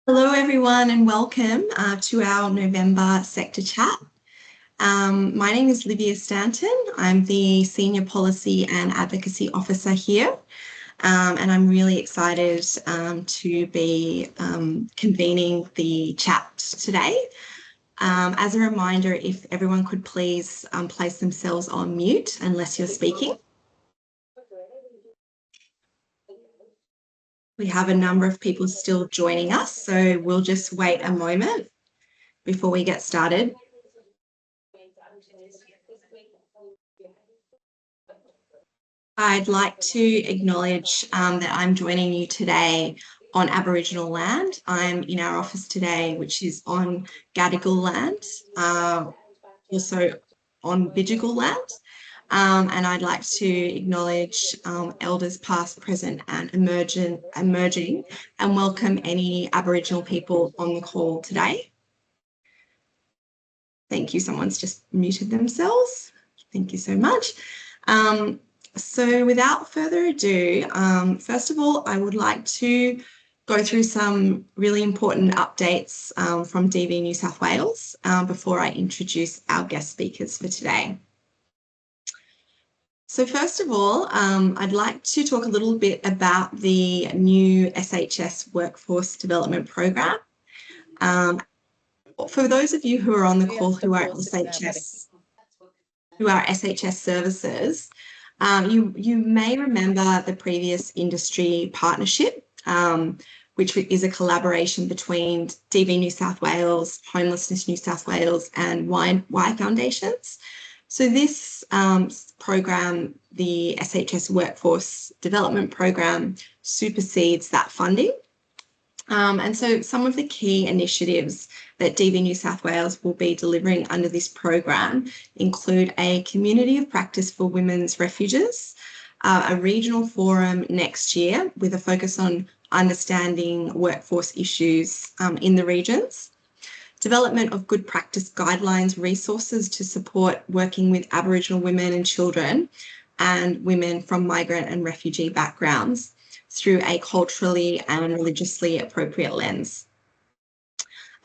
Hello everyone and welcome to our November sector chat. My name is Livia Stanton. I'm the Senior Policy and Advocacy Officer here, and I'm really excited to be convening the chat today. As a reminder, if everyone could please place themselves on mute unless you're speaking. We have a number of people still joining us, so we'll just wait a moment before we get started. I'd like to acknowledge that I'm joining you today on Aboriginal land. I'm in our office today, which is on Gadigal land, also on Bidjigal land. And I'd like to acknowledge elders past, present and emerging and welcome any Aboriginal people on the call today. Thank you. Someone's just muted themselves. Thank you so much. So without further ado, first of all, I would like to go through some really important updates from DV New South Wales before I introduce our guest speakers for today. So first of all, I'd like to talk a little bit about the new SHS Workforce Development Program. For those of you who are on the call who are SHS services, you may remember the previous industry partnership, which is a collaboration between DV New South Wales, Homelessness New South Wales and Y Foundations. So this program, the SHS Workforce Development Program, supersedes that funding. And so some of the key initiatives that DV New South Wales will be delivering under this program include a community of practice for women's refuges, a regional forum next year with a focus on understanding workforce issues in the regions, development of good practice guidelines, resources to support working with Aboriginal women and children and women from migrant and refugee backgrounds through a culturally and religiously appropriate lens.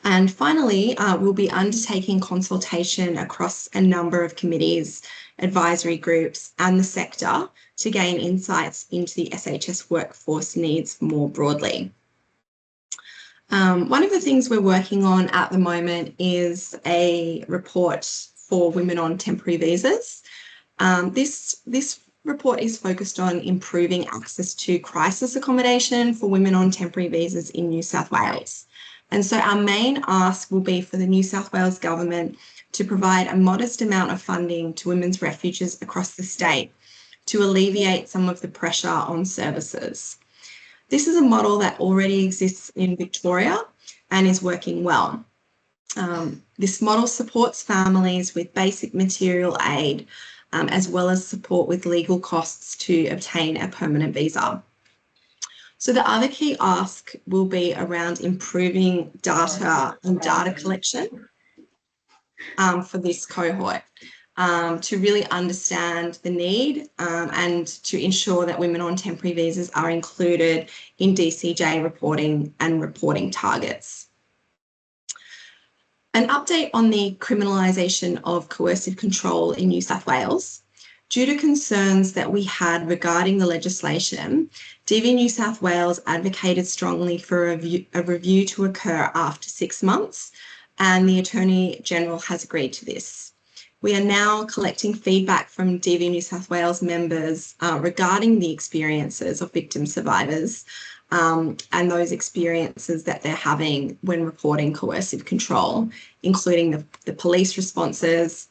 And finally, we'll be undertaking consultation across a number of committees, advisory groups and the sector to gain insights into the SHS workforce needs more broadly. One of the things we're working on at the moment is a report for women on temporary visas. This report is focused on improving access to crisis accommodation for women on temporary visas in New South Wales. And so our main ask will be for the New South Wales government to provide a modest amount of funding to women's refuges across the state to alleviate some of the pressure on services. This is a model that already exists in Victoria and is working well. This model supports families with basic material aid, as well as support with legal costs to obtain a permanent visa. So the other key ask will be around improving data and data collection for this cohort to really understand the need and to ensure that women on temporary visas are included in DCJ reporting and reporting targets. An update on the criminalisation of coercive control in New South Wales. Due to concerns that we had regarding the legislation, DV New South Wales advocated strongly for a review to occur after 6 months, and the Attorney General has agreed to this. We are now collecting feedback from DV New South Wales members regarding the experiences of victim survivors and those experiences that they're having when reporting coercive control, including the police responses,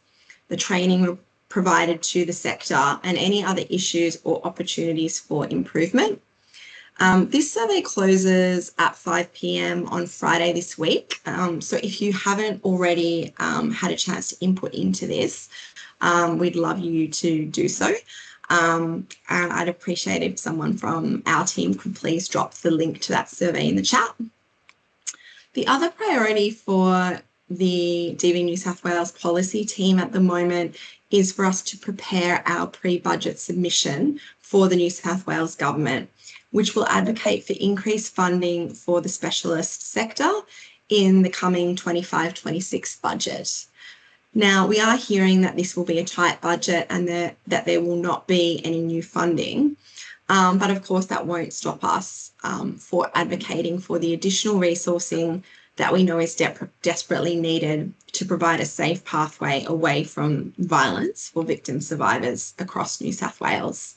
the training provided to the sector, and any other issues or opportunities for improvement. This survey closes at 5 p.m. on Friday this week. So if you haven't already had a chance to input into this, we'd love you to do so. And I'd appreciate if someone from our team could please drop the link to that survey in the chat. The other priority for the DV New South Wales policy team at the moment is for us to prepare our pre-budget submission for the New South Wales government, which will advocate for increased funding for the specialist sector in the coming 25-26 budget. Now, we are hearing that this will be a tight budget and that there will not be any new funding. But of course, that won't stop us for advocating for the additional resourcing that we know is desperately needed to provide a safe pathway away from violence for victim survivors across New South Wales.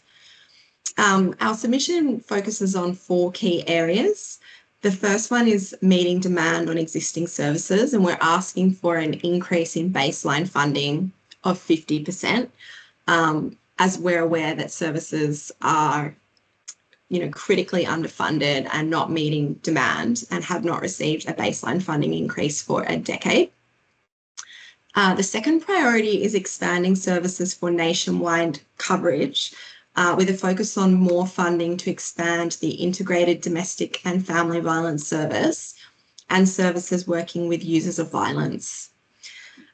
Our submission focuses on 4 key areas. The first one is meeting demand on existing services, and we're asking for an increase in baseline funding of 50%, as we're aware that services are critically underfunded and not meeting demand and have not received a baseline funding increase for a decade. The second priority is expanding services for nationwide coverage, with a focus on more funding to expand the integrated domestic and family violence service and services working with users of violence.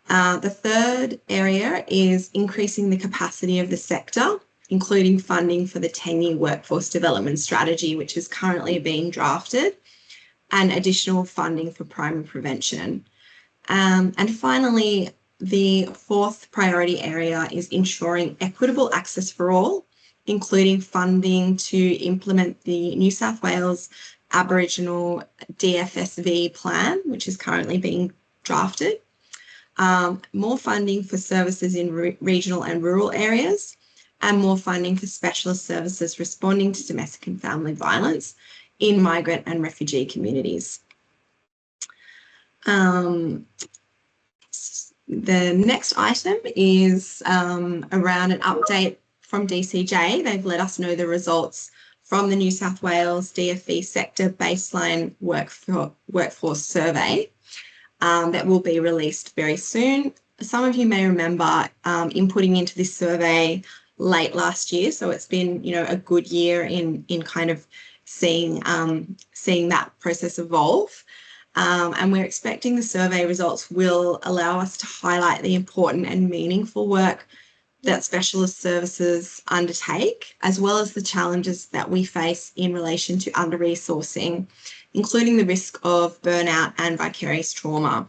The third area is increasing the capacity of the sector, including funding for the 10-year workforce development strategy, which is currently being drafted, and additional funding for primary prevention. And finally, the fourth priority area is ensuring equitable access for all, including funding to implement the New South Wales Aboriginal DFSV plan, which is currently being drafted, more funding for services in regional and rural areas, and more funding for specialist services responding to domestic and family violence in migrant and refugee communities. The next item is around an update from DCJ. They've let us know the results from the New South Wales DFE sector baseline workforce survey that will be released very soon. Some of you may remember inputting into this survey late last year, so it's been a good year in kind of seeing that process evolve. And we're expecting the survey results will allow us to highlight the important and meaningful work that specialist services undertake, as well as the challenges that we face in relation to under-resourcing, including the risk of burnout and vicarious trauma.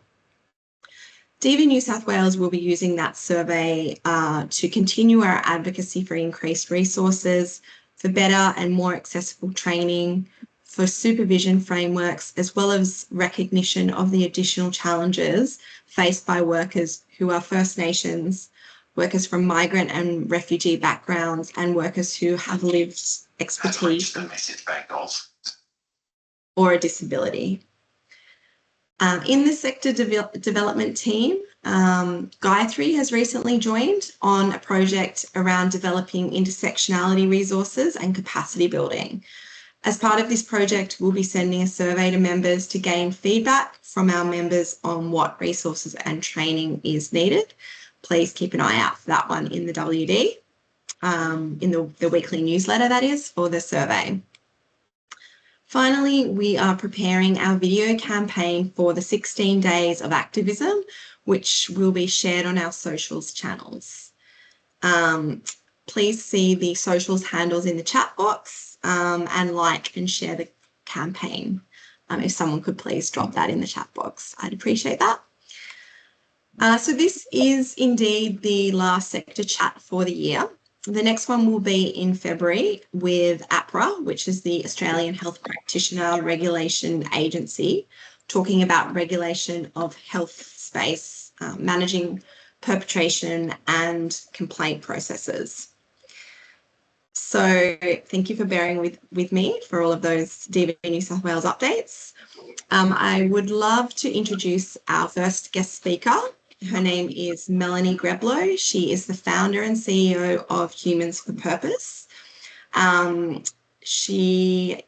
DV New South Wales will be using that survey to continue our advocacy for increased resources, for better and more accessible training, for supervision frameworks, as well as recognition of the additional challenges faced by workers who are First Nations, workers from migrant and refugee backgrounds, and workers who have lived expertise or a disability. In the sector development team, Gayatri has recently joined on a project around developing intersectionality resources and capacity building. As part of this project, we'll be sending a survey to members to gain feedback from our members on what resources and training is needed. Please keep an eye out for that one in the WD, in the weekly newsletter, that is, for the survey. Finally, we are preparing our video campaign for the 16 days of activism, which will be shared on our socials channels. Please see the socials handles in the chat box and like and share the campaign. If someone could please drop that in the chat box, I'd appreciate that. So this is indeed the last sector chat for the year. The next one will be in February with APRA, which is the Australian Health Practitioner Regulation Agency, talking about regulation of health space, managing perpetration and complaint processes. So thank you for bearing with me for all of those DV New South Wales updates. I would love to introduce our first guest speaker. Her name is Melanie Greblow. She is the founder and CEO of Humans for Purpose. I'm just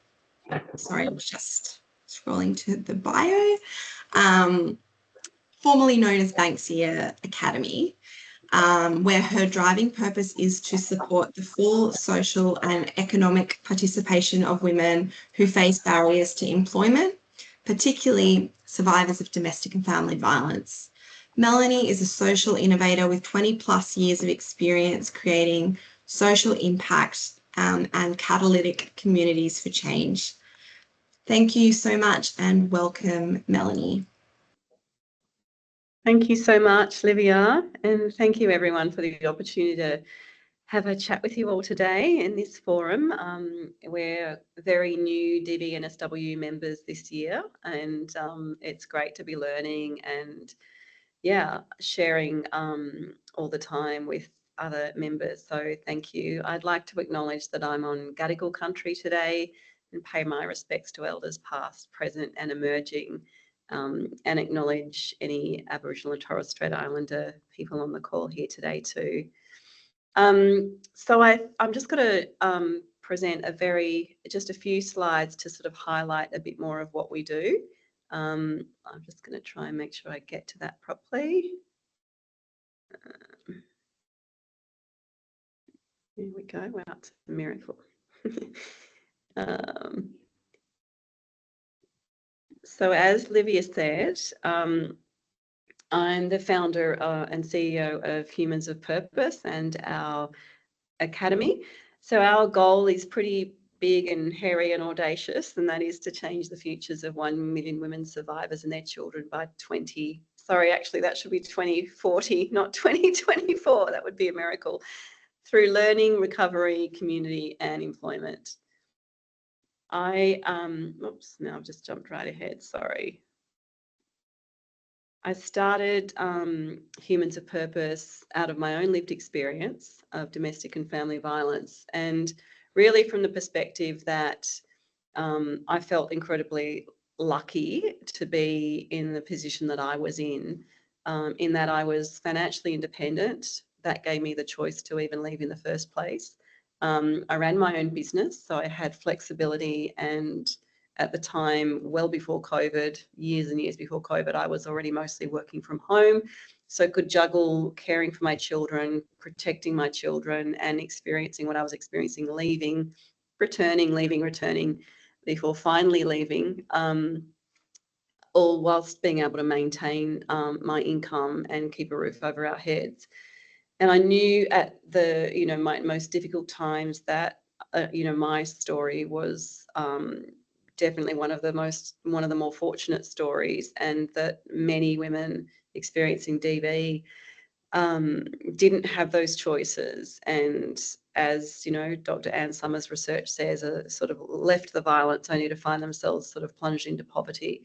scrolling to the bio. Formerly known as Banksia Academy, where her driving purpose is to support the full social and economic participation of women who face barriers to employment, particularly survivors of domestic and family violence. Melanie is a social innovator with 20+ years of experience creating social impact and catalytic communities for change. Thank you so much and welcome, Melanie. Thank you so much, Livia, and thank you everyone for the opportunity to have a chat with you all today in this forum. We're very new DVNSW members this year, and it's great to be learning and sharing all the time with other members. So thank you. I'd like to acknowledge that I'm on Gadigal country today and pay my respects to elders past, present and emerging, and acknowledge any Aboriginal and Torres Strait Islander people on the call here today too. So I'm just going to present just a few slides to sort of highlight a bit more of what we do. I'm just going to try and make sure I get to that properly. Here we go. Wow, it's a miracle. So as Livia said, I'm the founder and CEO of Humans of Purpose and our academy. So our goal is pretty big and hairy and audacious, and that is to change the futures of 1 million women survivors and their children by 2040, not 2024. That would be a miracle. Through learning, recovery, community, and employment. Oops, now I've just jumped right ahead, sorry. I started Humans of Purpose out of my own lived experience of domestic and family violence, and really from the perspective that I felt incredibly lucky to be in the position that I was in that I was financially independent. That gave me the choice to even leave in the first place. I ran my own business, so I had flexibility, and at the time, well before COVID, years and years before COVID, I was already mostly working from home, so could juggle caring for my children, protecting my children, and experiencing what I was experiencing, leaving, returning, leaving, returning, before finally leaving, all whilst being able to maintain my income and keep a roof over our heads. And I knew at the, my most difficult times that, my story was definitely one of the more fortunate stories, and that many women experiencing DV didn't have those choices. And as Dr. Anne Summers' research says, sort of left the violence only to find themselves sort of plunged into poverty.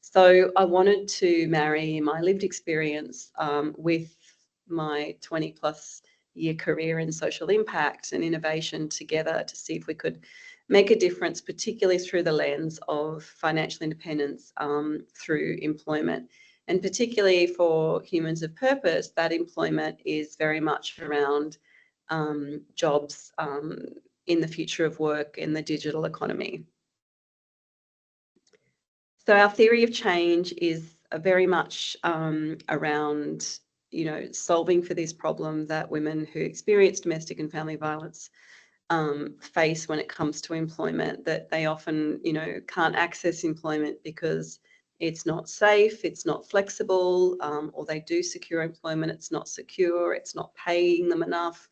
So I wanted to marry my lived experience with my 20+ year career in social impact and innovation together to see if we could make a difference, particularly through the lens of financial independence through employment. And particularly for Humans of Purpose, that employment is very much around jobs in the future of work in the digital economy. So our theory of change is very much around solving for this problem that women who experience domestic and family violence face when it comes to employment, that they often, can't access employment because it's not safe, it's not flexible, or they do secure employment, it's not secure, it's not paying them enough.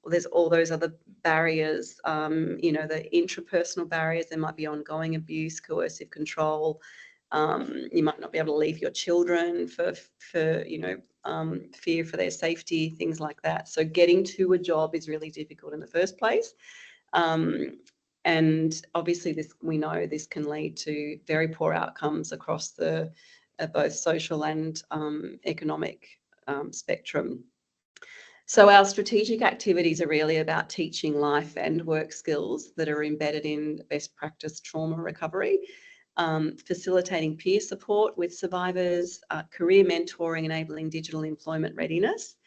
There's all those other barriers, the intrapersonal barriers. There might be ongoing abuse, coercive control. You might not be able to leave your children for fear for their safety, things like that. So getting to a job is really difficult in the first place. And obviously we know this can lead to very poor outcomes across the both social and economic spectrum. So our strategic activities are really about teaching life and work skills that are embedded in best practice trauma recovery, facilitating peer support with survivors, career mentoring, enabling digital employment readiness,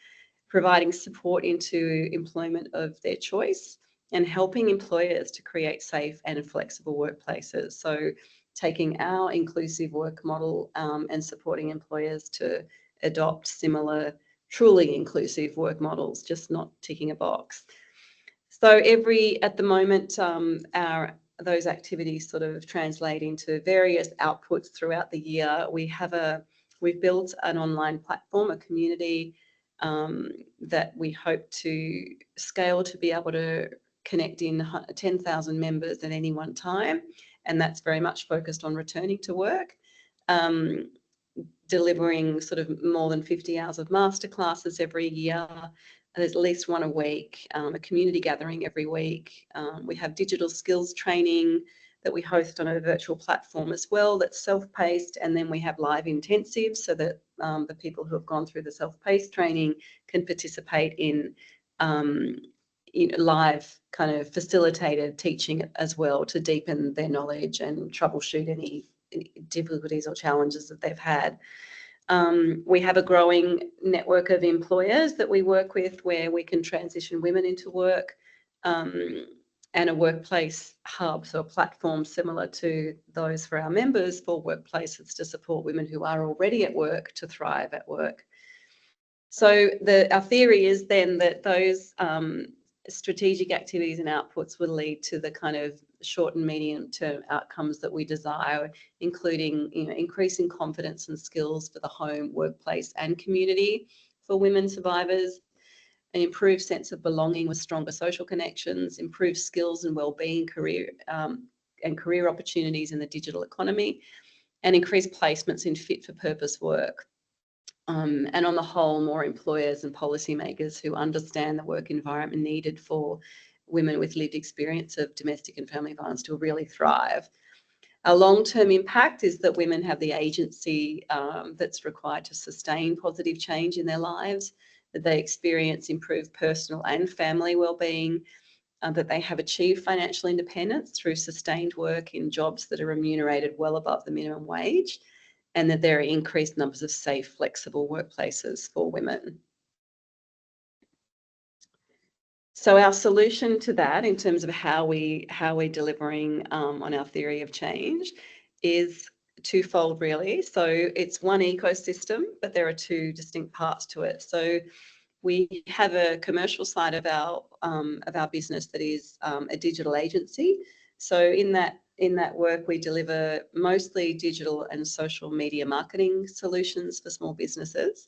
providing support into employment of their choice, and helping employers to create safe and flexible workplaces. So taking our inclusive work model and supporting employers to adopt similar truly inclusive work models, just not ticking a box. So at the moment, those activities sort of translate into various outputs throughout the year. We've built an online platform, a community that we hope to scale to be able to connect in 10,000 members at any one time, and that's very much focused on returning to work, delivering sort of more than 50 hours of masterclasses every year. There's at least one a week, a community gathering every week. We have digital skills training that we host on a virtual platform as well that's self-paced, and then we have live intensives so that the people who have gone through the self-paced training can participate in live kind of facilitated teaching as well to deepen their knowledge and troubleshoot any difficulties or challenges that they've had. We have a growing network of employers that we work with where we can transition women into work, and a workplace hub, so a platform similar to those for our members for workplaces to support women who are already at work to thrive at work. So our theory is then that those strategic activities and outputs will lead to the kind of short and medium term outcomes that we desire, including increasing confidence and skills for the home, workplace and community for women survivors, an improved sense of belonging with stronger social connections, improved skills and well-being, career opportunities in the digital economy, and increased placements in fit-for-purpose work. And on the whole, more employers and policymakers who understand the work environment needed for women with lived experience of domestic and family violence to really thrive. Our long-term impact is that women have the agency that's required to sustain positive change in their lives, that they experience improved personal and family well-being, that they have achieved financial independence through sustained work in jobs that are remunerated well above the minimum wage, and that there are increased numbers of safe, flexible workplaces for women. So our solution to that, in terms of how we're delivering on our theory of change, is twofold, really. So it's one ecosystem, but there are two distinct parts to it. So we have a commercial side of our business that is a digital agency. So in that work, we deliver mostly digital and social media marketing solutions for small businesses.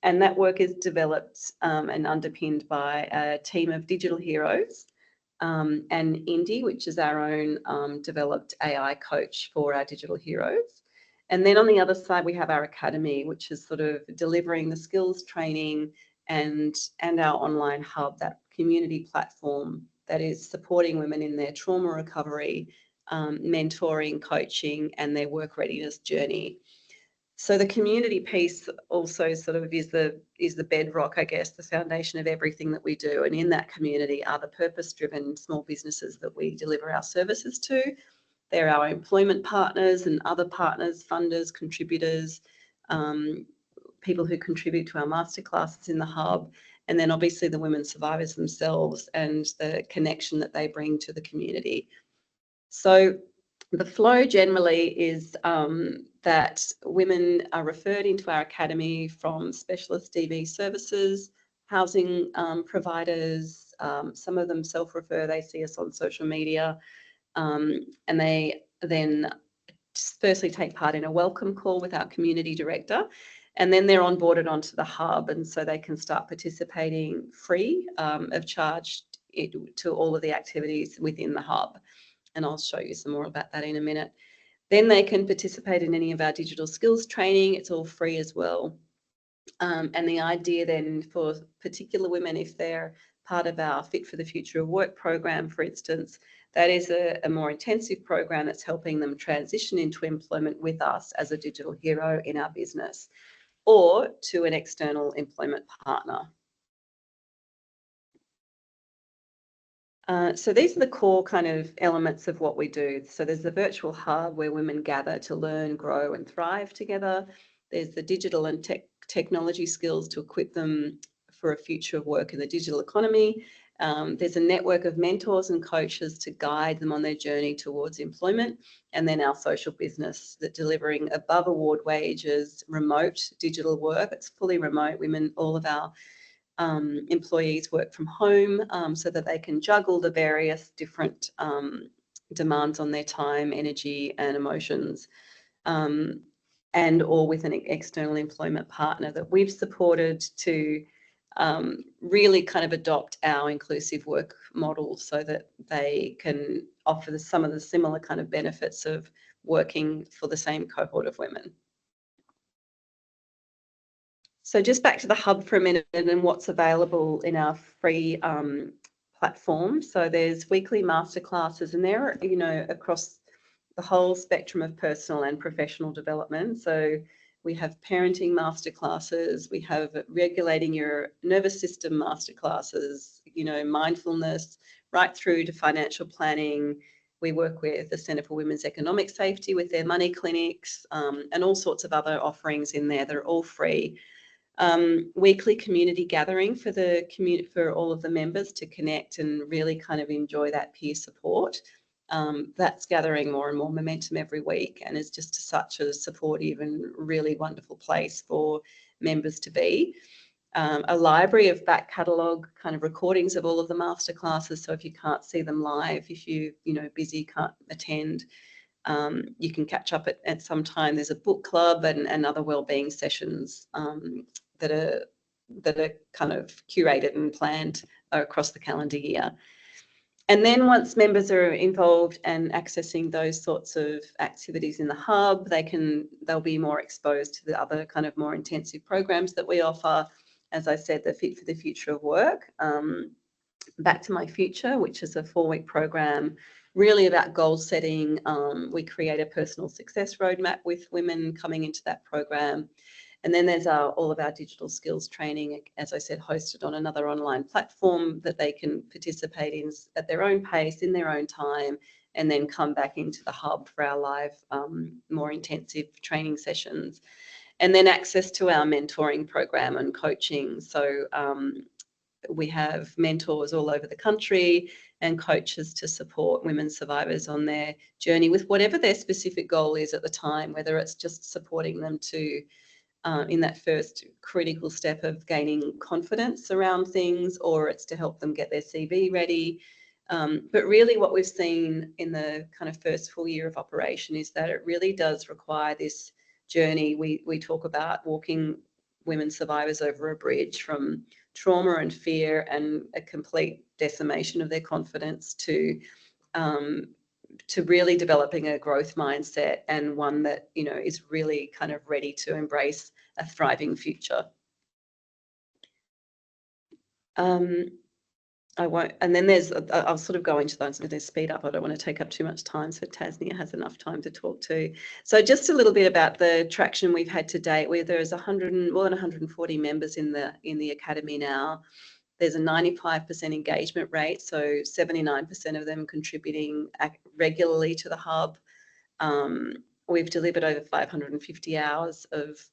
And that work is developed and underpinned by a team of digital heroes, and Indy, which is our own developed AI coach for our digital heroes. And then on the other side, we have our academy, which is sort of delivering the skills training and our online hub, that community platform that is supporting women in their trauma recovery, mentoring, coaching, and their work readiness journey. So the community piece also sort of is the bedrock, I guess, the foundation of everything that we do. And in that community are the purpose-driven small businesses that we deliver our services to. They're our employment partners and other partners, funders, contributors, people who contribute to our masterclasses in the hub, and then obviously the women survivors themselves and the connection that they bring to the community. So the flow generally is that women are referred into our academy from specialist DV services, housing providers, some of them self-refer, they see us on social media, and they then firstly take part in a welcome call with our community director, and then they're onboarded onto the hub, and so they can start participating free of charge to all of the activities within the hub. And I'll show you some more about that in a minute. Then they can participate in any of our digital skills training. It's all free as well. And the idea then for particular women, if they're part of our Fit for the Future of Work program, for instance, that is a more intensive program that's helping them transition into employment with us as a digital hero in our business or to an external employment partner. So these are the core kind of elements of what we do. So there's the virtual hub where women gather to learn, grow and thrive together. There's the digital and technology skills to equip them for a future of work in the digital economy. There's a network of mentors and coaches to guide them on their journey towards employment. And then our social business that delivering above award wages, remote digital work. It's fully remote. Women, all of our employees work from home so that they can juggle the various different demands on their time, energy and emotions, and or with an external employment partner that we've supported to really kind of adopt our inclusive work model so that they can offer some of the similar kind of benefits of working for the same cohort of women. So just back to the hub for a minute and what's available in our free platform. So there's weekly masterclasses, and they're, you know, across the whole spectrum of personal and professional development. So we have parenting masterclasses, we have regulating your nervous system masterclasses, you know, mindfulness, right through to financial planning. We work with the Centre for Women's Economic Safety with their money clinics, and all sorts of other offerings in there that are all free. Weekly community gathering for the community, for all of the members to connect and really kind of enjoy that peer support. That's gathering more and more momentum every week, and is just such a supportive and really wonderful place for members to be. A library of back catalogue kind of recordings of all of the masterclasses. So if you can't see them live, if you know busy can't attend, you can catch up at some time. There's a book club and other wellbeing sessions that are kind of curated and planned across the calendar year. And then once members are involved and accessing those sorts of activities in the hub, they'll be more exposed to the other kind of more intensive programs that we offer. As I said, the Fit for the Future of Work, Back to My Future, which is a 4-week program really about goal setting. We create a personal success roadmap with women coming into that program. And then there's all of our digital skills training, as I said, hosted on another online platform that they can participate in at their own pace, in their own time, and then come back into the hub for our live, more intensive training sessions. And then access to our mentoring program and coaching. So we have mentors all over the country and coaches to support women survivors on their journey with whatever their specific goal is at the time, whether it's just supporting them to in that first critical step of gaining confidence around things, or it's to help them get their CV ready. But really what we've seen in the kind of first full year of operation is that it really does require this journey. We talk about walking women survivors over a bridge from trauma and fear and a complete decimation of their confidence to really developing a growth mindset, and one that, you know, is really kind of ready to embrace a thriving future. I won't, and then I'll sort of go into those with this speed up. I don't want to take up too much time so Tasnia has enough time to talk to. So just a little bit about the traction we've had to date, where there's more than 140 members in the academy now. There's a 95% engagement rate, so 79% of them contributing regularly to the hub. We've delivered over 550 hours that's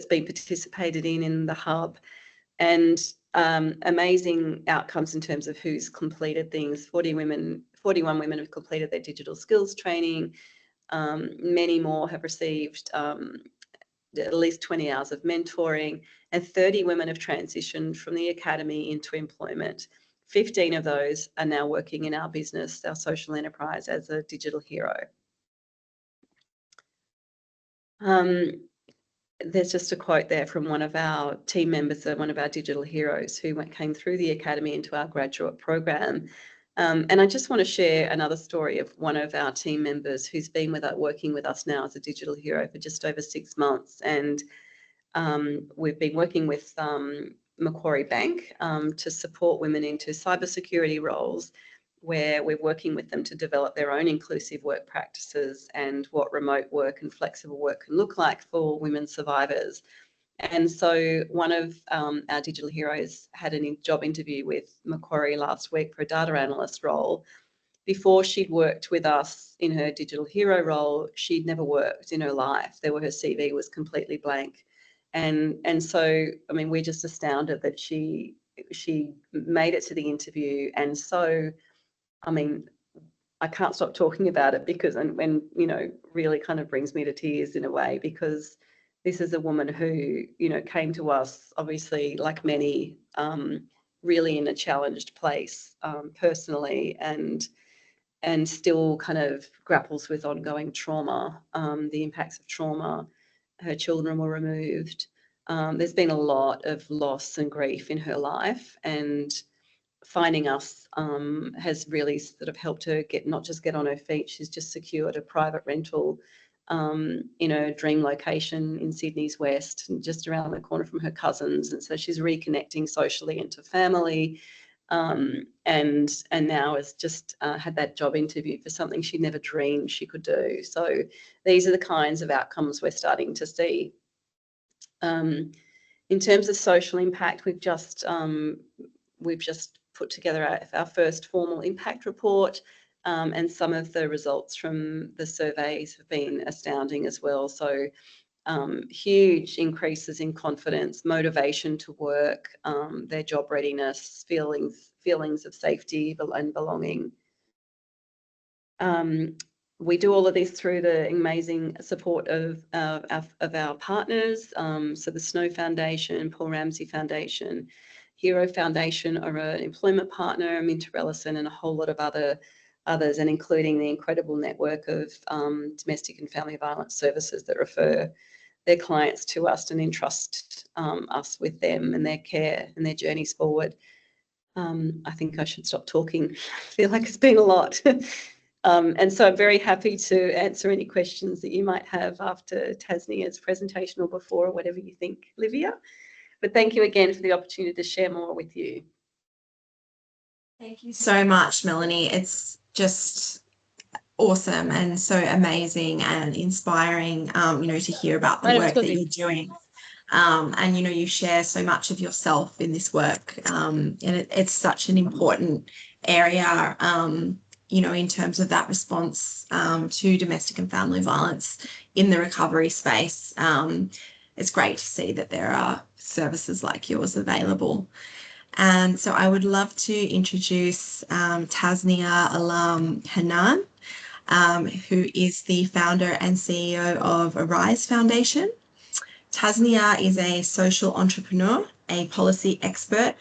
been participated in the hub, and amazing outcomes in terms of who's completed things. 41 women have completed their digital skills training. Many more have received at least 20 hours of mentoring, and 30 women have transitioned from the academy into employment. 15 of those are now working in our business, our social enterprise, as a digital hero. There's just a quote there from one of our team members, one of our digital heroes who came through the academy into our graduate program. And I just want to share another story of one of our team members who's been working with us now as a digital hero for just over 6 months. And we've been working with Macquarie Bank to support women into cybersecurity roles, where we're working with them to develop their own inclusive work practices and what remote work and flexible work can look like for women survivors. And so one of our digital heroes had a job interview with Macquarie last week for a data analyst role. Before she'd worked with us in her digital hero role, she'd never worked in her life. Her CV was completely blank. And so, I mean, we're just astounded that she made it to the interview. And so, I mean, I can't stop talking about it because, and you know, really kind of brings me to tears in a way, because this is a woman who, you know, came to us, obviously, like many, really in a challenged place personally, and still kind of grapples with ongoing trauma, the impacts of trauma. Her children were removed. There's been a lot of loss and grief in her life, and finding us has really sort of helped her not just get on her feet. She's just secured a private rental in a dream location in Sydney's West, and just around the corner from her cousins. And so she's reconnecting socially into family, and now has just had that job interview for something she never dreamed she could do. So these are the kinds of outcomes we're starting to see. In terms of social impact, we've just put together our first formal impact report, and some of the results from the surveys have been astounding as well. So huge increases in confidence, motivation to work, their job readiness, feelings of safety and belonging. We do all of this through the amazing support of our partners. So the Snow Foundation, Paul Ramsey Foundation, Hero Foundation are an employment partner, Minter Ellison, and a whole lot of others, and including the incredible network of domestic and family violence services that refer their clients to us and entrust us with them and their care and their journeys forward. I think I should stop talking. I feel like it's been a lot. And so I'm very happy to answer any questions that you might have after Tasnia's presentation or before, or whatever you think, Livia. But thank you again for the opportunity to share more with you. Thank you so much, Melanie. It's just awesome and so amazing and inspiring, to hear about the work that you're doing. And, you share so much of yourself in this work. And it's such an important area, in terms of that response to domestic and family violence in the recovery space. It's great to see that there are services like yours available. And so I would love to introduce Tasnia Alam Hanan, who is the founder and CEO of Arise Foundation. Tasnia is a social entrepreneur, a policy expert,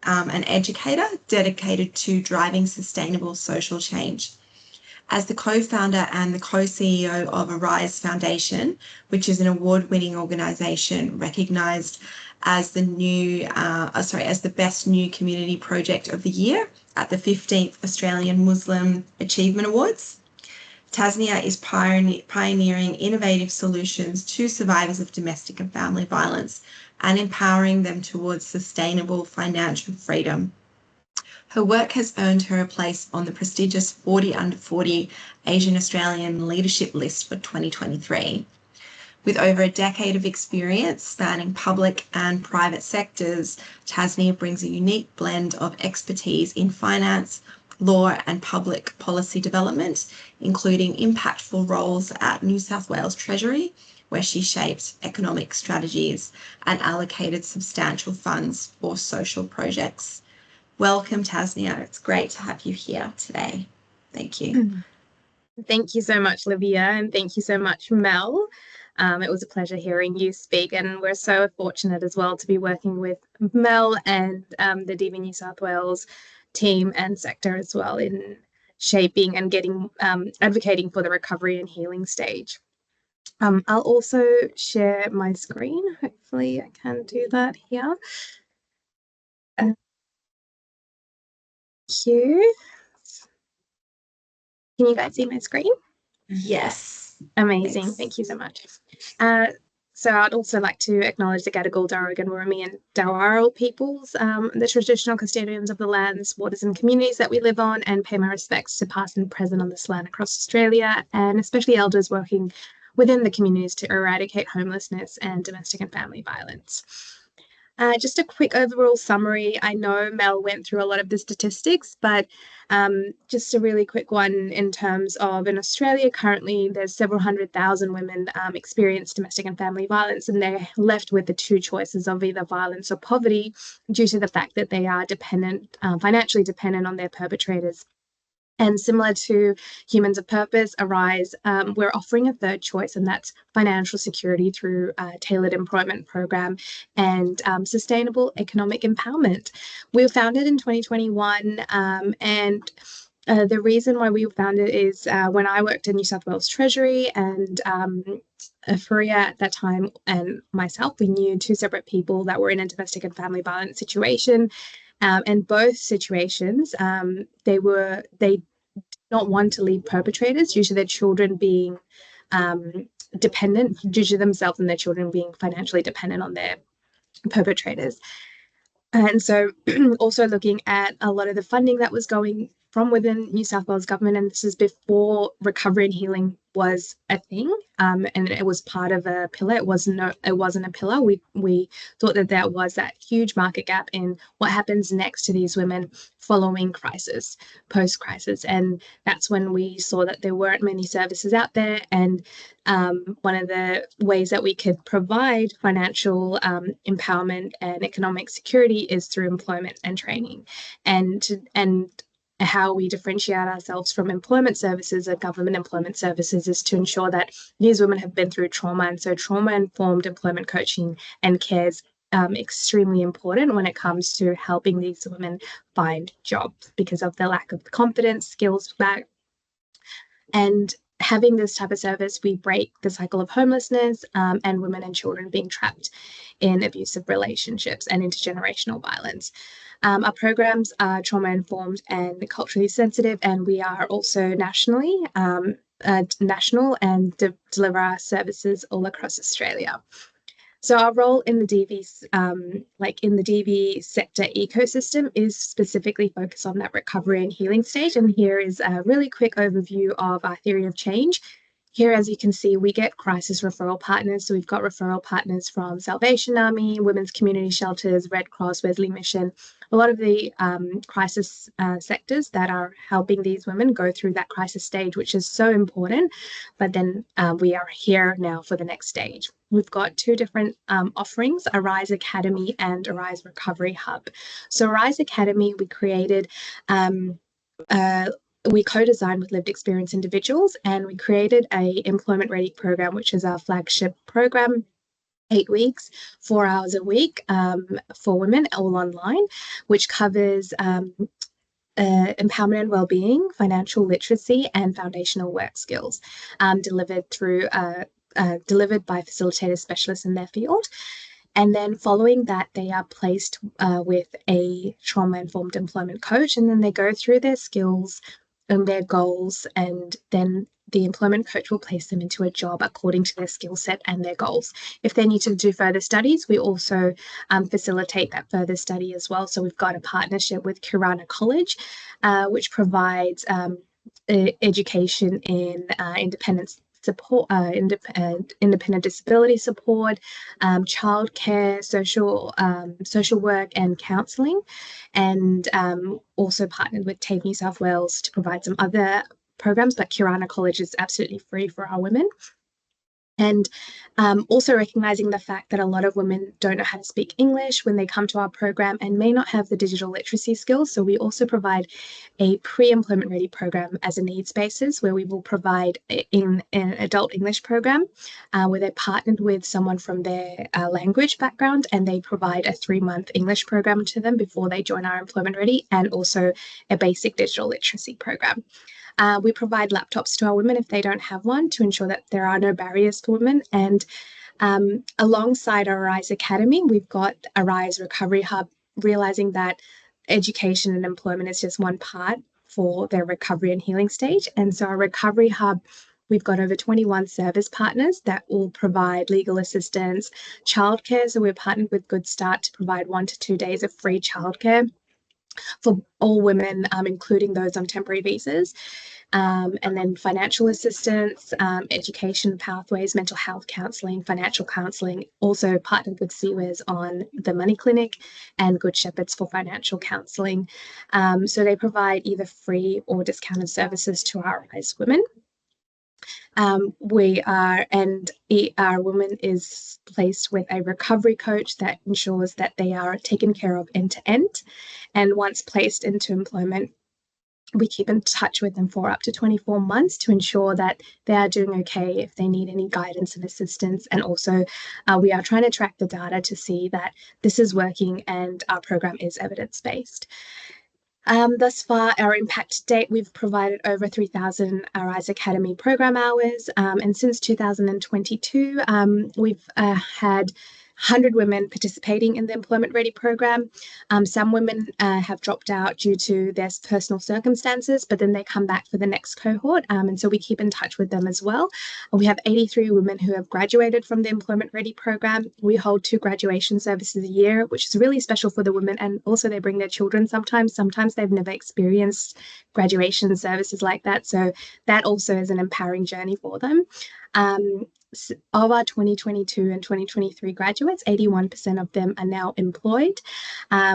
an educator dedicated to driving sustainable social change. As the co-founder and the co-CEO of Arise Foundation, which is an award-winning organisation recognised as the best new community project of the year at the 15th Australian Muslim Achievement Awards. Tasnia is pioneering innovative solutions to survivors of domestic and family violence and empowering them towards sustainable financial freedom. Her work has earned her a place on the prestigious 40 Under 40 Asian Australian Leadership List for 2023. With over a decade of experience spanning public and private sectors, Tasnia brings a unique blend of expertise in finance, law and public policy development, including impactful roles at New South Wales Treasury, where she shaped economic strategies and allocated substantial funds for social projects. Welcome, Tasnia. It's great to have you here today. Thank you. Thank you so much, Livia, and thank you so much, Mel. It was a pleasure hearing you speak, and we're so fortunate as well to be working with Mel and the DV New South Wales team and sector as well in shaping and getting advocating for the recovery and healing stage. I'll also share my screen. Hopefully I can do that here. Thank you. Can you guys see my screen? Yes. Amazing. Thanks. Thank you so much. So I'd also like to acknowledge the Gadigal, Darug, Wurrumi and Dawarl peoples, the traditional custodians of the lands, waters and communities that we live on, and pay my respects to past and present on this land across Australia, and especially elders working within the communities to eradicate homelessness and domestic and family violence. Just a quick overall summary. I know Mel went through a lot of the statistics, but just a really quick one in terms of in Australia currently there's several 100,000 women experience domestic and family violence, and they're left with the two choices of either violence or poverty due to the fact that they are financially dependent on their perpetrators. And similar to Humans of Purpose, Arise, we're offering a third choice, and that's financial security through a tailored employment program and sustainable economic empowerment. We were founded in 2021, and the reason why we founded is when I worked in New South Wales Treasury, and Faria at that time and myself, we knew two separate people that were in a domestic and family violence situation. And both situations, they did not want to leave perpetrators due to their children being dependent, due to themselves and their children being financially dependent on their perpetrators. And so also looking at a lot of the funding that was going from within New South Wales government, and this is before recovery and healing was a thing, and it was part of a pillar. It wasn't a pillar. We thought that there was that huge market gap in what happens next to these women following crisis, post-crisis, and that's when we saw that there weren't many services out there. And one of the ways that we could provide financial empowerment and economic security is through employment and training, and how we differentiate ourselves from employment services or government employment services is to ensure that these women have been through trauma. And so trauma-informed employment coaching and care is extremely important when it comes to helping these women find jobs because of the lack of confidence, skills back. And having this type of service, we break the cycle of homelessness and women and children being trapped in abusive relationships and intergenerational violence. Our programs are trauma-informed and culturally sensitive, and we are also national and deliver our services all across Australia. So our role in the DV, in the DV sector ecosystem, is specifically focused on that recovery and healing stage. And here is a really quick overview of our theory of change. Here, as you can see, we get crisis referral partners. So we've got referral partners from Salvation Army, Women's Community Shelters, Red Cross, Wesley Mission, a lot of the crisis sectors that are helping these women go through that crisis stage, which is so important. But then we are here now for the next stage. We've got two different offerings, Arise Academy and Arise Recovery Hub. So Arise Academy, we created we co-designed with lived experience individuals, and we created a employment ready program, which is our flagship program, 8 weeks, 4 hours a week for women, all online, which covers empowerment and wellbeing, financial literacy, and foundational work skills, delivered by facilitator specialists in their field. And then following that, they are placed with a trauma-informed employment coach, and then they go through their skills and their goals, and then the employment coach will place them into a job according to their skill set and their goals. If they need to do further studies, we also facilitate that further study as well. So we've got a partnership with Kirana College, which provides education in independence support, independent disability support, childcare, social work and counselling, and also partnered with TAFE New South Wales to provide some other programs, but Kirana College is absolutely free for our women. And also recognising the fact that a lot of women don't know how to speak English when they come to our program and may not have the digital literacy skills. So we also provide a pre-employment ready program as a needs basis, where we will provide in an adult English program where they're partnered with someone from their language background, and they provide a 3-month English program to them before they join our employment ready, and also a basic digital literacy program. We provide laptops to our women if they don't have one, to ensure that there are no barriers for women. And alongside our Arise Academy, we've got Arise Recovery Hub, realising that education and employment is just one part for their recovery and healing stage. And so our Recovery Hub, we've got over 21 service partners that will provide legal assistance, childcare. So we're partnered with Good Start to provide 1 to 2 days of free childcare for all women, including those on temporary visas, and then financial assistance, education pathways, mental health counselling, financial counselling, also partnered with CWES on the Money Clinic and Good Shepherds for financial counselling. So they provide either free or discounted services to our Arise women. Our woman is placed with a recovery coach that ensures that they are taken care of end to end. And once placed into employment, we keep in touch with them for up to 24 months to ensure that they are doing okay if they need any guidance and assistance. And also we are trying to track the data to see that this is working and our program is evidence-based. Thus far, our impact to date, we've provided over 3,000 Arise Academy program hours. And since 2022, we've had 100 women participating in the Employment Ready program. Some women have dropped out due to their personal circumstances, but then they come back for the next cohort. And so we keep in touch with them as well. We have 83 women who have graduated from the Employment Ready program. We hold 2 graduation services a year, which is really special for the women. And also they bring their children sometimes. Sometimes they've never experienced graduation services like that. So that also is an empowering journey for them. Of our 2022 and 2023 graduates, 81% of them are now employed.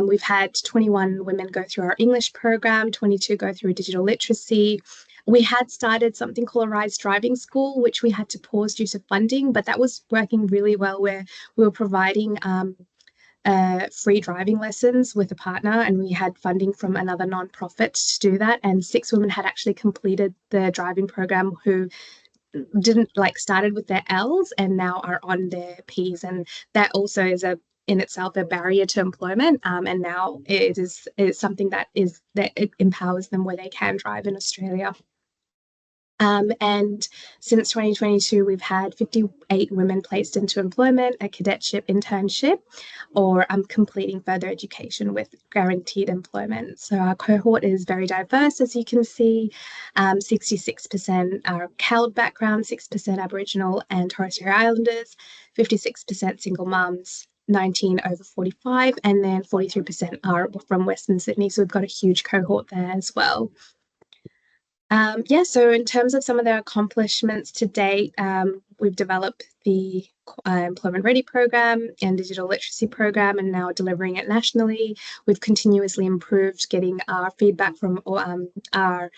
We've had 21 women go through our English program, 22 go through digital literacy. We had started something called Arise Driving School, which we had to pause due to funding, but that was working really well, where we were providing free driving lessons with a partner, and we had funding from another nonprofit to do that. And 6 women had actually completed the driving program who didn't started with their L's and now are on their P's, and that also is in itself a barrier to employment, and now it is something that it empowers them where they can drive in Australia. And since 2022, we've had 58 women placed into employment, a cadetship, internship, or completing further education with guaranteed employment. So our cohort is very diverse, as you can see. 66% are CALD background, 6% Aboriginal and Torres Strait Islanders, 56% single mums, 19 over 45, and then 43% are from Western Sydney. So we've got a huge cohort there as well. So in terms of some of their accomplishments to date, we've developed the Employment Ready program and digital literacy program, and now delivering it nationally. We've continuously improved getting our feedback from our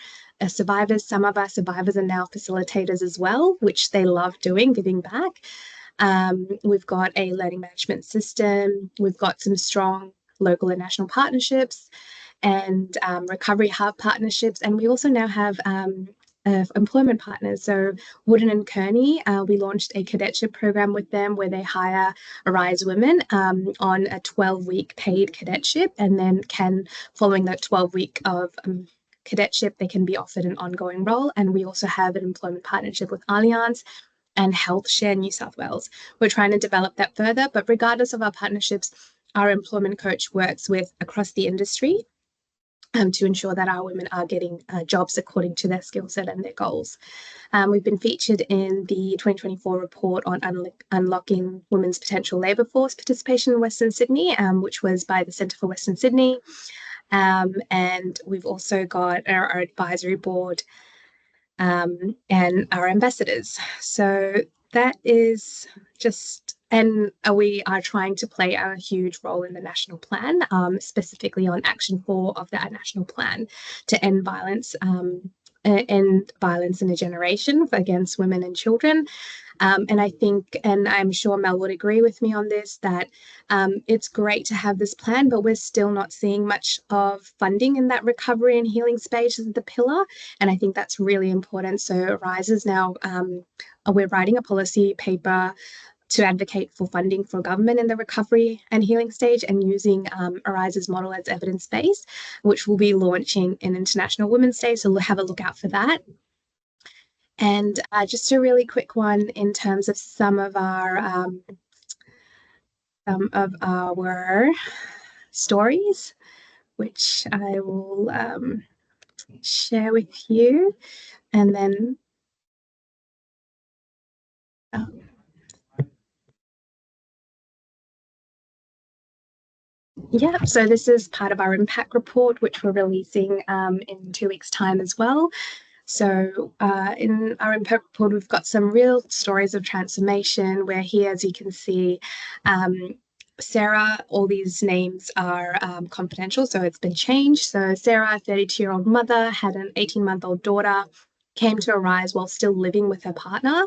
survivors. Some of our survivors are now facilitators as well, which they love doing, giving back. We've got a learning management system. We've got some strong local and national partnerships and recovery hub partnerships, and we also now have employment partners. So Wooden and Kearney, we launched a cadetship program with them where they hire Arise women on a 12-week paid cadetship, and then following that 12-week of cadetship, they can be offered an ongoing role. And we also have an employment partnership with Allianz and Health Share New South Wales. We're trying to develop that further, but regardless of our partnerships, our employment coach works with across the industry to ensure that our women are getting jobs according to their skill set and their goals. We've been featured in the 2024 report on unlocking women's potential labour force participation in Western Sydney, which was by the Centre for Western Sydney. And we've also got our advisory board and our ambassadors. So that is just, and we are trying to play a huge role in the national plan, specifically on Action 4 of that national plan to end violence in a generation against women and children. And I think, and I'm sure Mel would agree with me on this, that it's great to have this plan, but we're still not seeing much of funding in that recovery and healing space as the pillar. And I think that's really important. So Rise is now, we're writing a policy paper to advocate for funding for government in the recovery and healing stage, and using Arise's model as evidence-based, which will be launching in International Women's Day. So have a look out for that. And just a really quick one in terms of some of our stories, which I will share with you, and then so this is part of our impact report, which we're releasing in 2 weeks' time as well. So in our impact report, we've got some real stories of transformation, where here, as you can see, Sarah, all these names are confidential, so it's been changed. So Sarah, a 32-year-old mother, had an 18-month-old daughter, came to Arise while still living with her partner,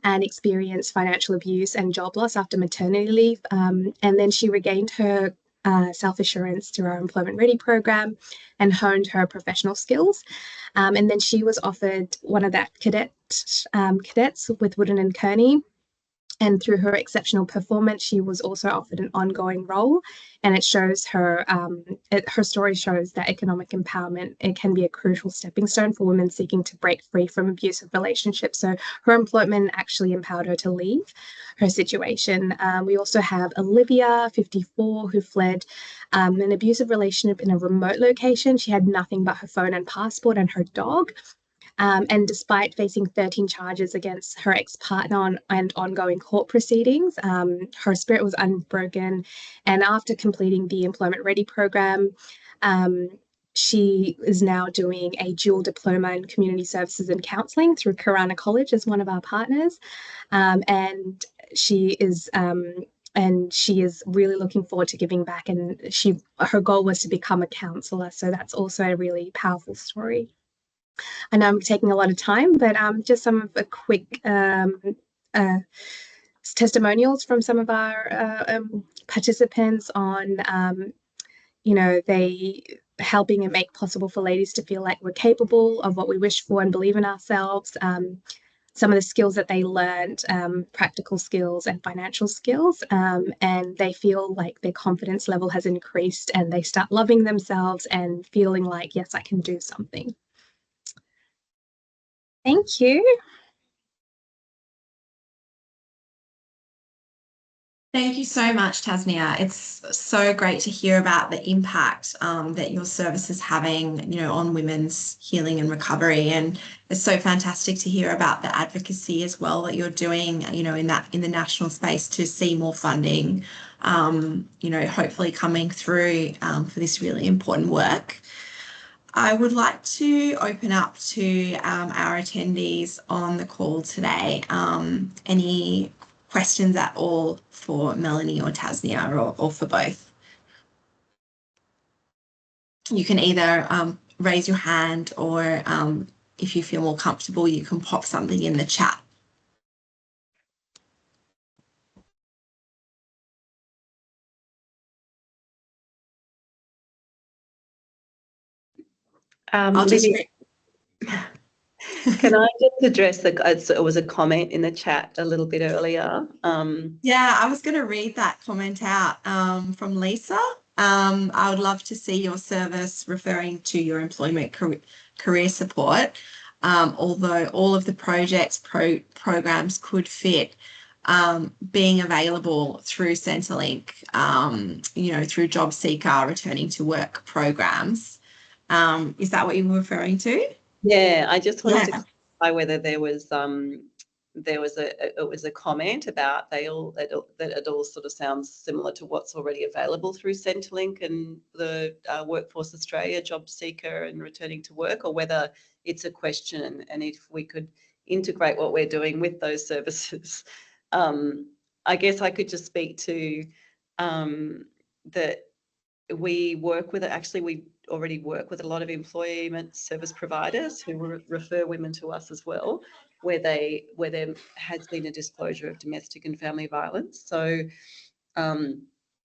and experienced financial abuse and job loss after maternity leave. And then she regained her self-assurance through our Employment Ready program and honed her professional skills. And then she was offered one of the cadets with Wooden and Kearney. And through her exceptional performance, she was also offered an ongoing role. And it shows her, her story shows that economic empowerment, it can be a crucial stepping stone for women seeking to break free from abusive relationships. So her employment actually empowered her to leave her situation. We also have Olivia, 54, who fled an abusive relationship in a remote location. She had nothing but her phone and passport and her dog. And despite facing 13 charges against her ex-partner and ongoing court proceedings, her spirit was unbroken. And after completing the Employment Ready program, she is now doing a dual diploma in community services and counselling through Karana College as one of our partners. And she is really looking forward to giving back. And her goal was to become a counsellor. So that's also a really powerful story. I know I'm taking a lot of time, but just some of the quick testimonials from some of our participants on, they helping and make possible for ladies to feel like we're capable of what we wish for and believe in ourselves. Some of the skills that they learned, practical skills and financial skills, and they feel like their confidence level has increased and they start loving themselves and feeling like, yes, I can do something. Thank you. Thank you so much, Tasnia. It's so great to hear about the impact that your service is having, on women's healing and recovery. And it's so fantastic to hear about the advocacy as well that you're doing, in the national space to see more funding, hopefully coming through for this really important work. I would like to open up to our attendees on the call today. Any questions at all for Melanie or Tasnia, or for both? You can either raise your hand, or if you feel more comfortable, you can pop something in the chat. I'll just Can I just address it was a comment in the chat a little bit earlier. Yeah, I was going to read that comment out from Lisa. I would love to see your service referring to your employment career support, although all of the projects programs could fit being available through Centrelink, through Job Seeker, returning to work programs. Is that what you were referring to? Yeah, I just wanted to clarify whether there was a comment about that it all sort of sounds similar to what's already available through Centrelink and the Workforce Australia, Job Seeker and returning to work, or whether it's a question and if we could integrate what we're doing with those services. I guess I could just speak to that we work with we already work with a lot of employment service providers who refer women to us as well, where there has been a disclosure of domestic and family violence. So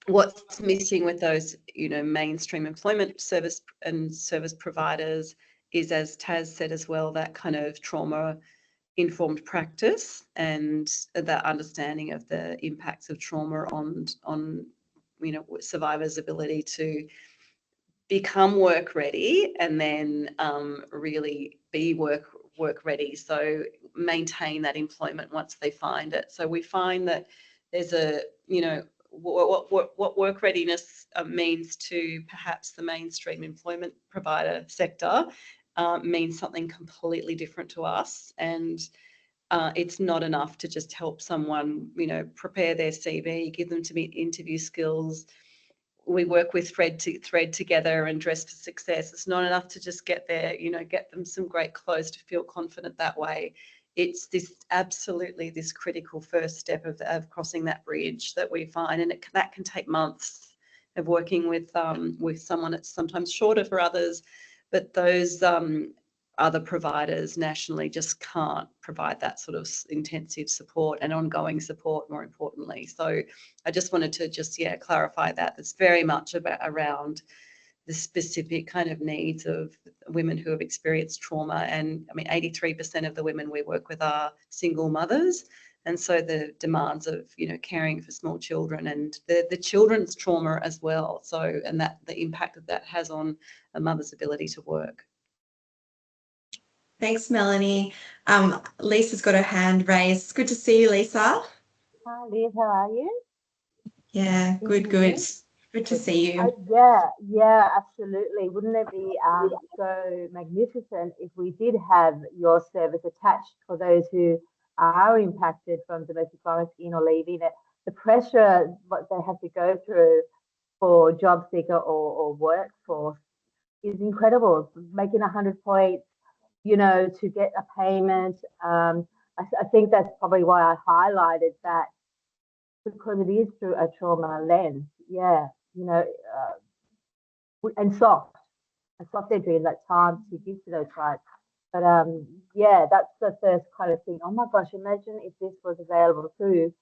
what's missing with those, mainstream employment service providers is, as Taz said as well, that kind of trauma-informed practice and that understanding of the impacts of trauma on survivors' ability to become work ready and then really be work ready. So maintain that employment once they find it. So we find that there's what work readiness means to perhaps the mainstream employment provider sector means something completely different to us. And it's not enough to just help someone, prepare their CV, give them to interview skills. We work with Thread together and Dress for Success. It's not enough to just get there, get them some great clothes to feel confident that way. It's this critical first step of crossing that bridge that we find, and that can take months of working with someone. It's sometimes shorter for others, but those other providers nationally just can't provide that sort of intensive support and ongoing support, more importantly. So I just wanted to clarify that. It's very much around the specific kind of needs of women who have experienced trauma. And I mean, 83% of the women we work with are single mothers. And so the demands of, caring for small children and the children's trauma as well. So, and that the impact that has on a mother's ability to work. Thanks, Melanie. Lisa's got her hand raised. It's good to see you, Lisa. Hi, Liz. How are you? Yeah, good. Good to see you. Yeah, absolutely. Wouldn't it be so magnificent if we did have your service attached for those who are impacted from domestic violence in or leaving it? The pressure what they have to go through for job seeker or workforce is incredible. Making 100 points, to get a payment. I think that's probably why I highlighted that, because it is through a trauma lens. Yeah, and soft entry in that time to give to those rights. But that's the first kind of thing. Oh my gosh, imagine if this was available through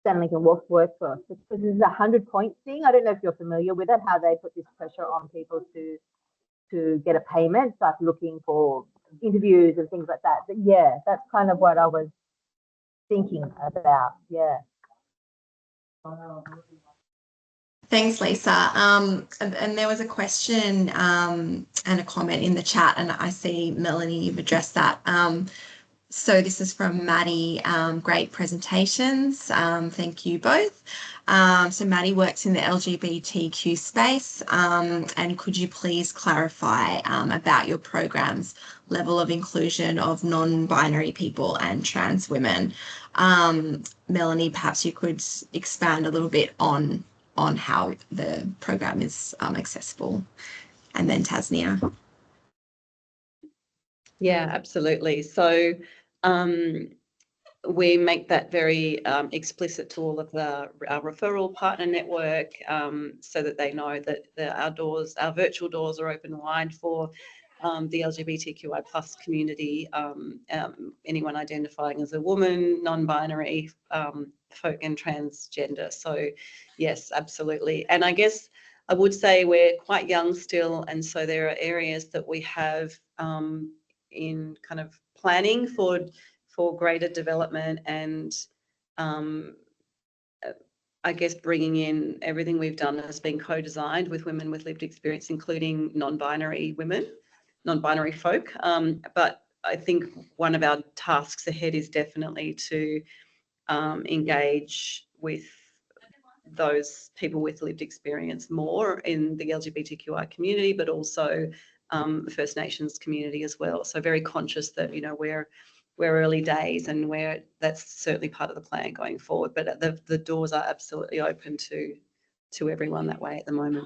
Centrelink and Workforce, because this is a 100-point thing. I don't know if you're familiar with it, how they put this pressure on people to get a payment, like looking for interviews and things like that. But yeah, that's kind of what I was thinking about. Yeah. Thanks, Lisa. And there was a question and a comment in the chat, and I see, Melanie, you've addressed that. So this is from Maddie. Great presentations. Thank you both. So Maddie works in the LGBTQ space, and could you please clarify about your program's level of inclusion of non-binary people and trans women? Melanie, perhaps you could expand a little bit on how the program is accessible, and then Tasnia. Yeah, absolutely. So we make that very explicit to all of our referral partner network, so that they know that our virtual doors are open wide for the LGBTQI plus community, anyone identifying as a woman, non-binary, folk and transgender. So yes, absolutely. And I guess I would say we're quite young still, and so there are areas that we have in kind of planning for greater development, and I guess bringing in everything we've done has been co-designed with women with lived experience, including non-binary women, non-binary folk. But I think one of our tasks ahead is definitely to engage with those people with lived experience more in the LGBTQI community, but also the First Nations community as well. So very conscious that, we're early days, and that's certainly part of the plan going forward. But the doors are absolutely open to everyone that way at the moment.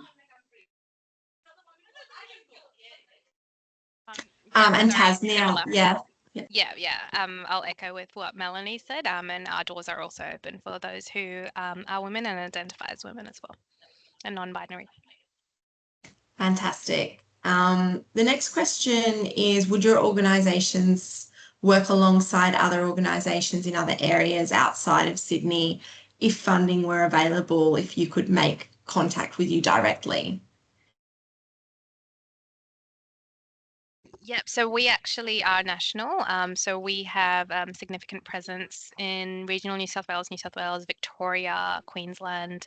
And Tasnia, yeah. I'll echo with what Melanie said. And our doors are also open for those who are women and identify as women as well, and non-binary. Fantastic. The next question is, would your organisations work alongside other organisations in other areas outside of Sydney if funding were available, if you could make contact with you directly? Yep, so we actually are national. So we have significant presence in regional New South Wales, Victoria, Queensland,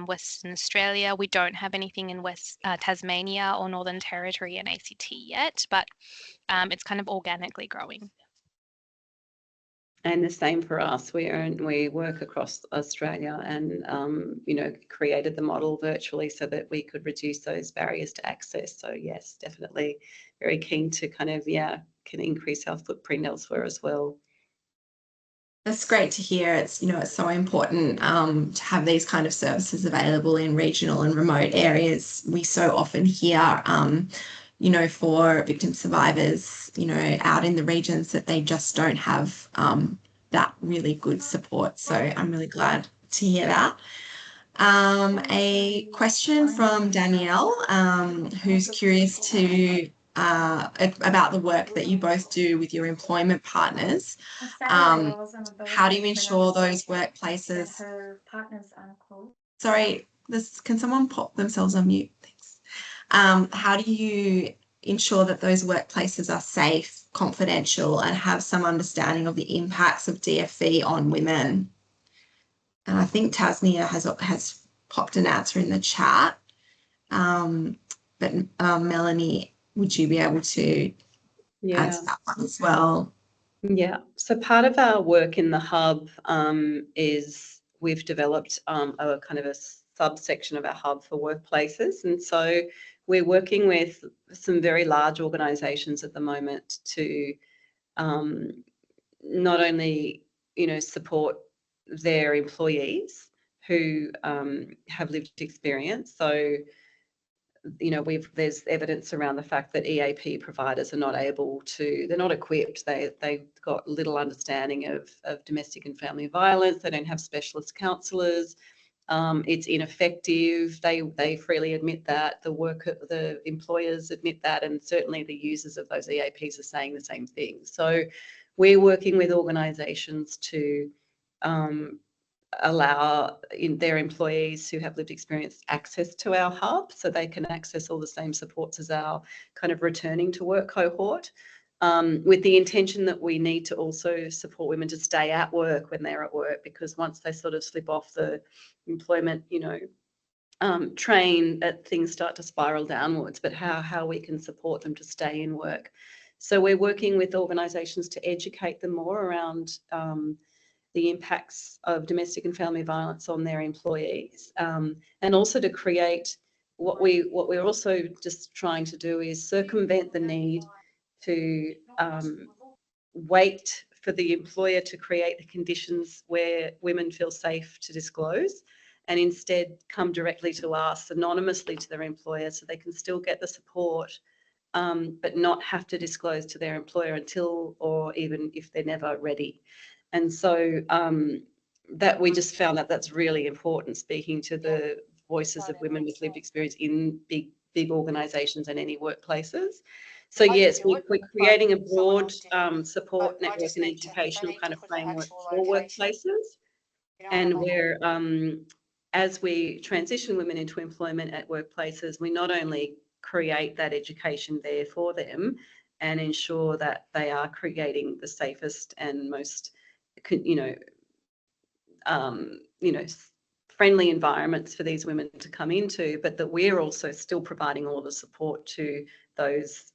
Western Australia. We don't have anything in Tasmania or Northern Territory and ACT yet, but it's kind of organically growing. And the same for us. We work across Australia, and created the model virtually so that we could reduce those barriers to access. So yes, definitely very keen to kind of can increase our footprint elsewhere as well. That's great to hear. It's it's so important to have these kind of services available in regional and remote areas. We so often hear for victim survivors, out in the regions, that they just don't have that really good support. So I'm really glad to hear that. A question from Danielle, who's curious to about the work that you both do with your employment partners. How do you ensure those workplaces? Her partner's uncle. Sorry, can someone pop themselves on mute? Thanks. How do you ensure that those workplaces are safe, confidential, and have some understanding of the impacts of DFE on women? And I think Tasnia has popped an answer in the chat. But Melanie, would you be able to answer that one as well? Yeah, so part of our work in the hub is we've developed a kind of a subsection of our hub for workplaces, and so we're working with some very large organisations at the moment to not only support their employees who have lived experience. So there's evidence around the fact that EAP providers are not able to, they're not equipped, they've got little understanding of domestic and family violence, they don't have specialist counsellors, it's ineffective, they freely admit that, the employers admit that, and certainly the users of those EAPs are saying the same thing. So we're working with organisations to allow their employees who have lived experience access to our hub, so they can access all the same supports as our kind of returning to work cohort, with the intention that we need to also support women to stay at work when they're at work, because once they sort of slip off the employment train, things start to spiral downwards, but how we can support them to stay in work. So we're working with organisations to educate them more around the impacts of domestic and family violence on their employees, and also to create what we're also just trying to do is circumvent the need to wait for the employer to create the conditions where women feel safe to disclose, and instead come directly to us anonymously to their employer, so they can still get the support, but not have to disclose to their employer until, or even if they're never ready. And so that we just found that that's really important, speaking to the voices of women with lived experience in big organisations and any workplaces. So yes, we're creating a broad support network and educational kind of framework for workplaces. And we're, as we transition women into employment at workplaces, we not only create that education there for them and ensure that they are creating the safest and most friendly environments for these women to come into, but that we're also still providing all the support to those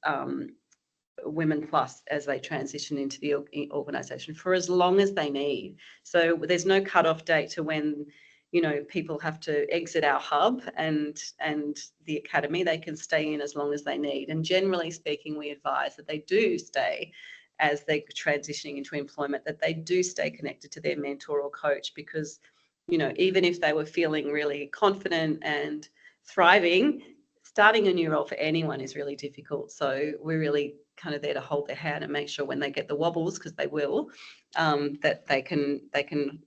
women plus as they transition into the organisation for as long as they need. So there's no cut-off date to when people have to exit our hub and the academy. They can stay in as long as they need, and generally speaking, we advise that they do stay as they're transitioning into employment, that they do stay connected to their mentor or coach, because even if they were feeling really confident and thriving, starting a new role for anyone is really difficult. So we're really kind of there to hold their hand and make sure when they get the wobbles, because they will, that they can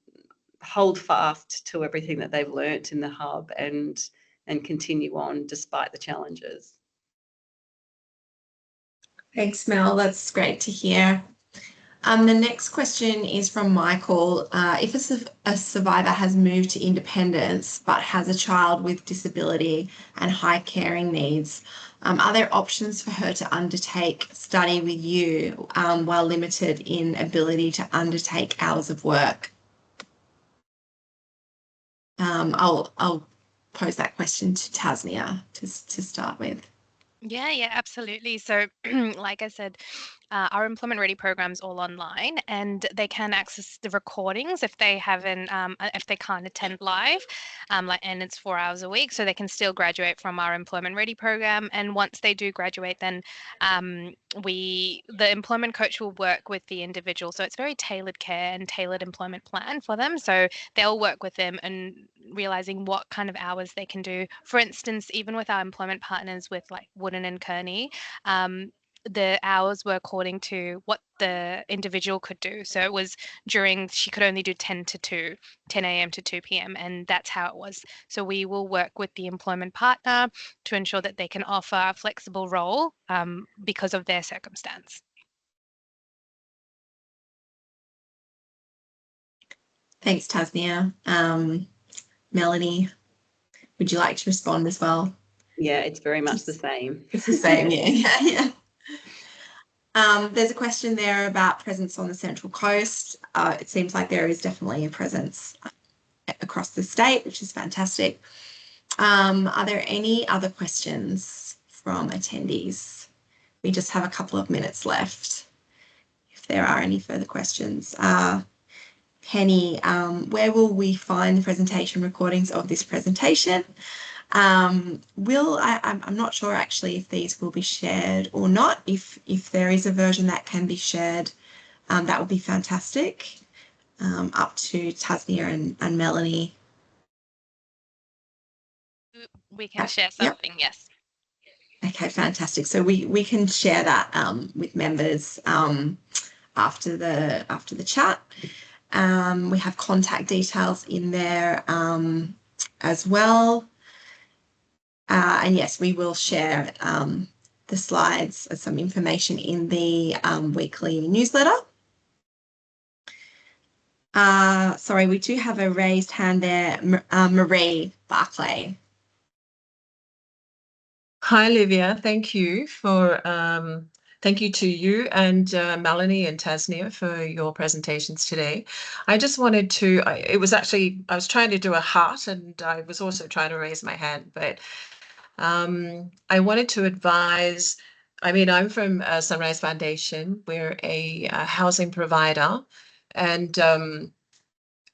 hold fast to everything that they've learnt in the hub and continue on despite the challenges. Thanks, Mel. That's great to hear. The next question is from Michael. If a survivor has moved to independence but has a child with disability and high caring needs, are there options for her to undertake study with you while limited in ability to undertake hours of work? I'll pose that question to Tasnia to start with. Yeah, absolutely. So like I said, our employment ready program's all online, and they can access the recordings if they haven't, if they can't attend live, and it's 4 hours a week, so they can still graduate from our employment ready program. And once they do graduate, then the employment coach will work with the individual. So it's very tailored care and tailored employment plan for them. So they'll work with them and realizing what kind of hours they can do. For instance, even with our employment partners with like Wooden and Kearney, the hours were according to what the individual could do. So it was she could only do 10 a.m. to 2 p.m. and that's how it was. So we will work with the employment partner to ensure that they can offer a flexible role because of their circumstance. Thanks, Tasnia. Melanie, would you like to respond as well? Yeah, it's very much the same. It's the same, yeah. There's a question there about presence on the Central Coast. It seems like there is definitely a presence across the state, which is fantastic. Are there any other questions from attendees? We just have a couple of minutes left if there are any further questions. Penny, where will we find the presentation recordings of this presentation? I'm not sure actually if these will be shared or not. If there is a version that can be shared, that would be fantastic. Up to Tasnia and Melanie. We can share something, yep. Yes. Okay, fantastic. So we can share that with members after the chat. We have contact details in there as well. And yes, we will share the slides and some information in the weekly newsletter. Sorry, we do have a raised hand there, Marie Barclay. Hi, Livia. Thank you for thank you to you and Melanie and Tasnia for your presentations today. I just wanted to, I was trying to do a heart and I was also trying to raise my hand, but I wanted to advise, I'm from Sunrise Foundation. We're a housing provider and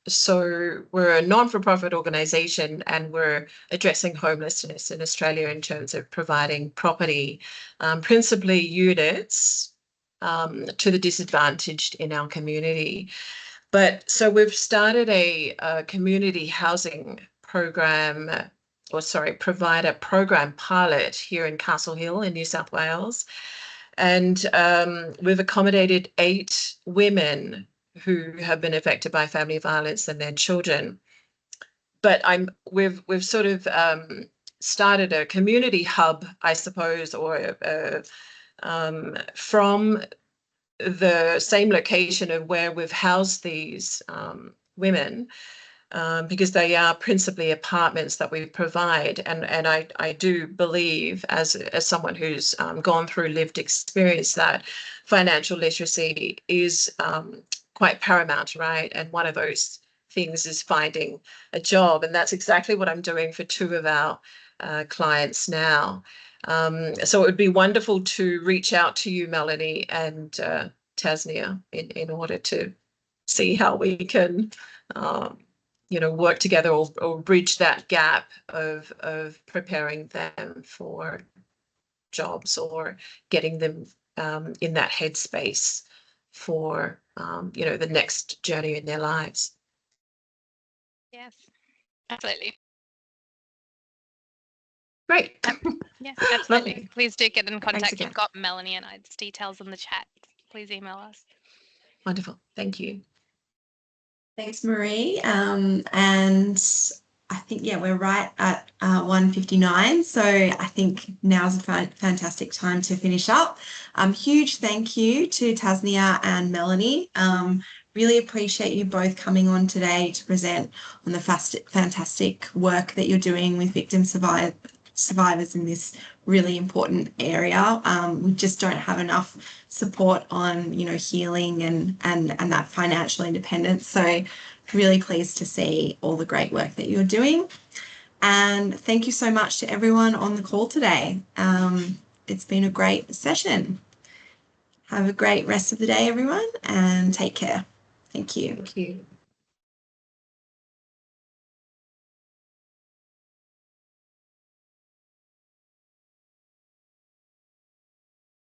so we're a non-for-profit organisation and we're addressing homelessness in Australia in terms of providing property, principally units to the disadvantaged in our community. But so we've started a community housing program, provider program pilot here in Castle Hill in New South Wales. And we've accommodated 8 women who have been affected by family violence and their children. But we've sort of started a community hub, I suppose, or from the same location of where we've housed these women, because they are principally apartments that we provide. And I do believe, as someone who's gone through lived experience, that financial literacy is quite paramount, right? And one of those things is finding a job. And that's exactly what I'm doing for 2 of our clients now. So it would be wonderful to reach out to you, Melanie and Tasnia, in order to see how we can work together or bridge that gap of preparing them for jobs or getting them in that headspace for the next journey in their lives. Yes, absolutely. Great. Yes, absolutely. Lovely. Please do get in contact. You've got Melanie and I's details in the chat. Please email us. Wonderful. Thank you. Thanks, Marie. And I think, we're right at 1:59. So I think now's a fantastic time to finish up. Huge thank you to Tasnia and Melanie. Really appreciate you both coming on today to present on the fantastic work that you're doing with victim survivors in this really important area. We just don't have enough support on, healing and that financial independence. So really pleased to see all the great work that you're doing. And thank you so much to everyone on the call today. It's been a great session. Have a great rest of the day, everyone, and take care. Thank you. Thank you.